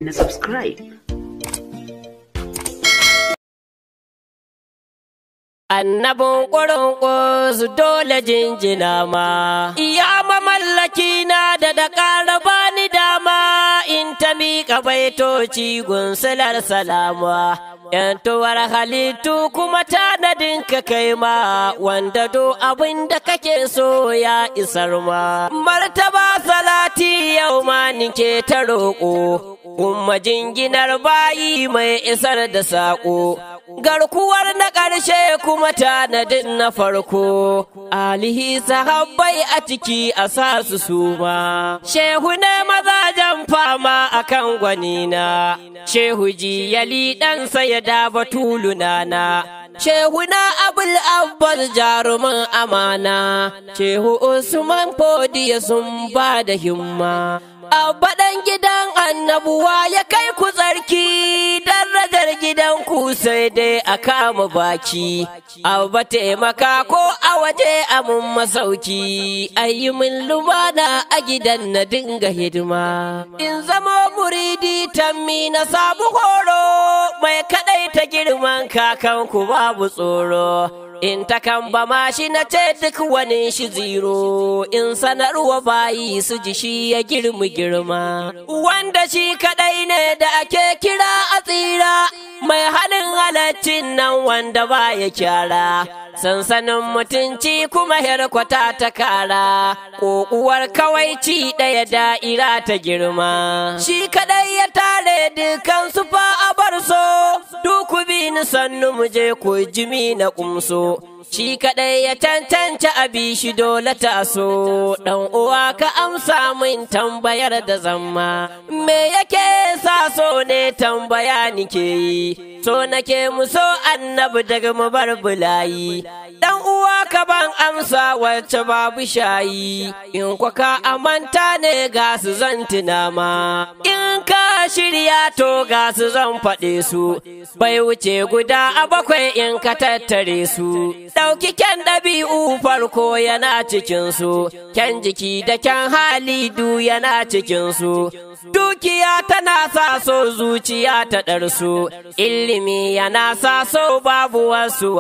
na subscribe. Annabin ƙurin dole jinjina ma, iya mamallaki na da ƙara bani dama in ta miƙa baitoci gunsular salama. ‘Yantuwar halittu kuma tanadin ka kai ma, wanda do abin da kake so ya isar ma. Martaba salati yau ma nike ta roƙo, kuma jinginar bayi mai isar da saƙo. Garkuwar na ƙarshe kuma tanadin na farko, alihi sahabbai a ciki a sa su suma. Shehu ne mazajen fama a kan gwanina, shehu jiyali ɗansa ya daba tulunana. Shehu na Abul Abbas jarumin amana, shehu Usman Fodiya sun ba da himma. Abba ɗan gidan annabuwa ya kai ku tsarki, darajar gidan ku sai dai a kama baki. Abba taimaka ko a waje a mun masauki, ayi min lumana a gidan na dinga hidima. In zama muridi tammi na sabu horo, mai kaɗai ta girman kakanku babu tsoro. In ta kan ba ma shi na ce duk wani shi ziro, in sanarwa bayi su ji shi ya girma. Wanda shi kaɗai ne da ake kira a tsira, mai halin halaccin nan wanda ba ya kyara. Sansanin mutunci kuma herkwata ta kara, ƙoƙuwar kawaici ɗaya da'ira ta girma. Shi kaɗai ya tare dukan su fa a bar so, duku bi ni sannu mu je ku jimi na ƙumso. Shi kaɗai ya cancanci abi shi dole ta so, ɗan uwa ka amsa min tambayar da zamma. Me yake sa so ne tambaya nike yi, so nake mu so annabi daga mu bar bulayi. Dan uwa ka ban amsa wacce babu shayi, in kwa ka amanta ne ga su zan tuna ma. In ka shirya to ga su zan faɗe su, bai wuce guda a bakwai in ka tattare su. Ɗauki kyan ɗabi'u farko yana cikinsu, kyan jiki da kyan hali du yana cikinsu. Dukiya tana sa so zuciya ta ɗarsu, ilimi yana sa so babu wasu.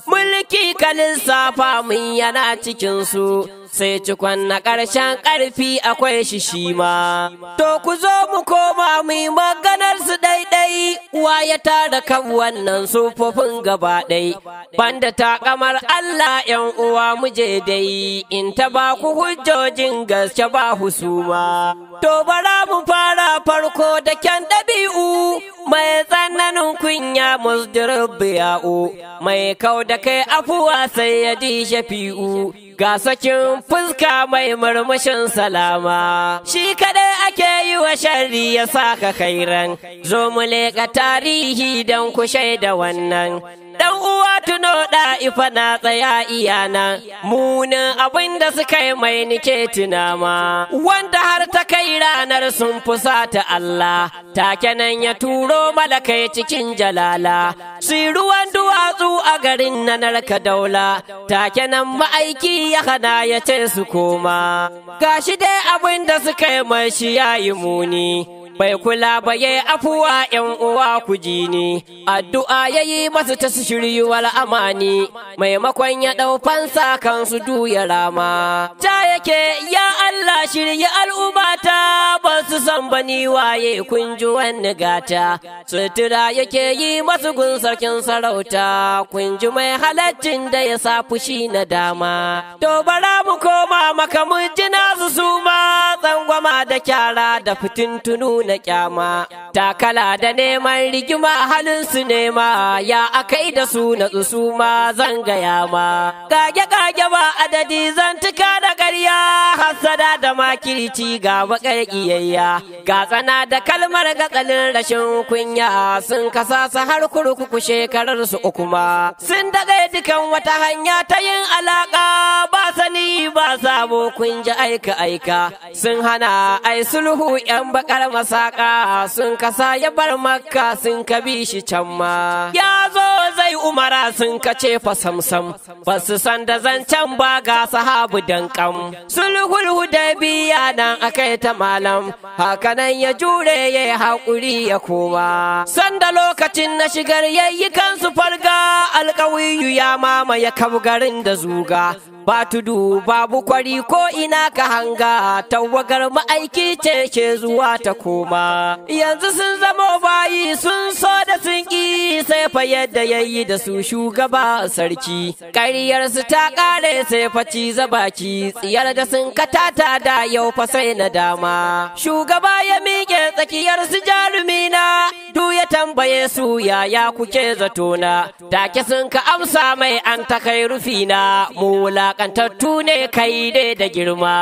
Mulki kalin safa mun yana cikinsu, sai cikon na ƙarshen ƙarfi akwai shi ma. To ku zo mu koma mu yi maganar su ɗaiɗai, wa ya tara kan wannan sufofin gaba ɗai. Banda ta kamar Allah ‘yan uwa mu je dai, in ta ba ku hujjojin gaske ba husuma. To bara mu fara farko da kyan ɗabi'u, mai tsananin kunya musdirib biya'u, mai kau da kai afuwa sai ya ji shafi'u. Ga sakin fuska mai murmushin salama, shi kadai ake yi wa sharri ya saka khairan. Zo mu leƙa tarihi don ku shaida wannan. Dan uwa tuno ɗa'ifa na tsaya iyana, munin abin da suka yi mai nike tunama. Wanda har ta kai ranar sun fusata Allah, take nan ya turo malakai cikin jalala. Su ruwan duwatsu a garin na narka daula, take nan ma'aiki ya hana ya ce su koma. Gashi dai abin da suka yi mai shi ya yi muni, bai kula ba yayi afuwa ‘yan uwa ku ji ni, addu'a yayi masu ta shiryuwar amani, maimakon ya ɗau fansa kansu duya rama. Ta yake ya Allah shirya al'ummata, ba su san bani waye kun ji wani gata. Sutura yake yi masu gun sarkin sarauta, kun ji mai halaccin da ya sa fushi na dama. To bara mu koma maka mun ji nasu suma, tsangwama da kyara da fitintunu na kyama. Takala da neman rigima halin su nema, ya akai da su na tsusu ma zan gaya ma. Kage ba adadi zan tuka da ƙarya, hassada da makirci ga baƙar ƙiyayya. Ga tsana da kalmar gatsalin rashin kunya, sun kasa su har kurkuku shekarar su uku ma. Sun daɗe dukan wata hanya ta yin alaƙa, ba sani ba sabo kun ji aika. Sun hana ai sulhu ‘yan baƙar masa saƙa sun kasa ya bar makka sun ka bi shi can ma. Ya zo zai umara sun ka ce fa samsam ba su san da zancen ba ga sahabu dankam. Sulhul Hudaybiya nan akai ta malam hakanan ya jure ya haƙuri ya koma. Sanda lokacin na shigar yayi kansu farga alƙawiyu ya mamaye kabgarin da zuga. Ba tudu babu kwari ko ina ka hanga tawagar ma'aiki ce ke zuwa ta koma. Yanzu sun zama bayi sun so da sun ƙi sai fa yadda yayi da su shugaba sarki. Ƙaryarsu ta ƙare sai fa ciza baki tsiyar da sun katata da yau fa sai na dama. Shugaba ya miƙe tsakiyar su jarumina du ya tambaye su yaya kuke zatona. Take sun ka amsa mai an ta kai rufina mu kantattu ne kai dai da girma.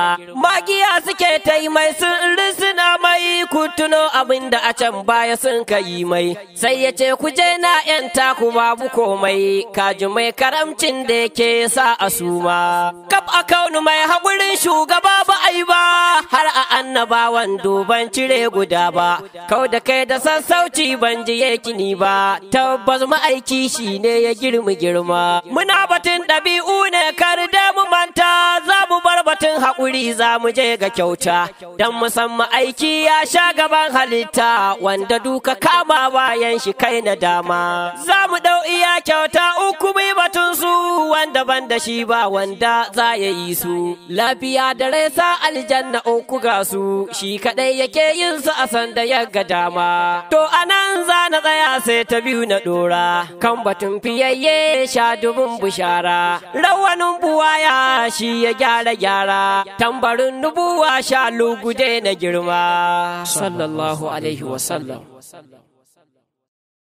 Magiya suke ta yi mai sun risina mai kutuno abin da a can baya sun ka yi mai. Sai ya ce ku je na ‘yanta ku babu komai kaji mai karamcin da yake sa a suma. Kaf a kaunu mai haƙurin shugaba ba a yi ba har a annabawan duban cire guda ba. Kau da kai da sassauci ban ji yakini ba tabbas ma'aiki shi ne ya girma. Muna batun ɗabi'u ne kar da mu manta za mu bar batun haƙuri za mu je ga kyauta don musamman aiki ya sha gaban halitta wanda duka kama bayan shi kai na dama. Za mu ɗau iya kyauta uku mai batun su wanda ban da shi ba wanda za ya yi su. Lafiya da resa aljanna uku ga su shi kaɗai yake yin su a sanda ya ga dama. To anan za na tsaya sai ta biyu na ɗora kan batun fiyayye sha dubun bushara. Rawanin buwaya shi ya gyara tambarin nubuwa sha lugude na girma sallallahu alaihi wasallam.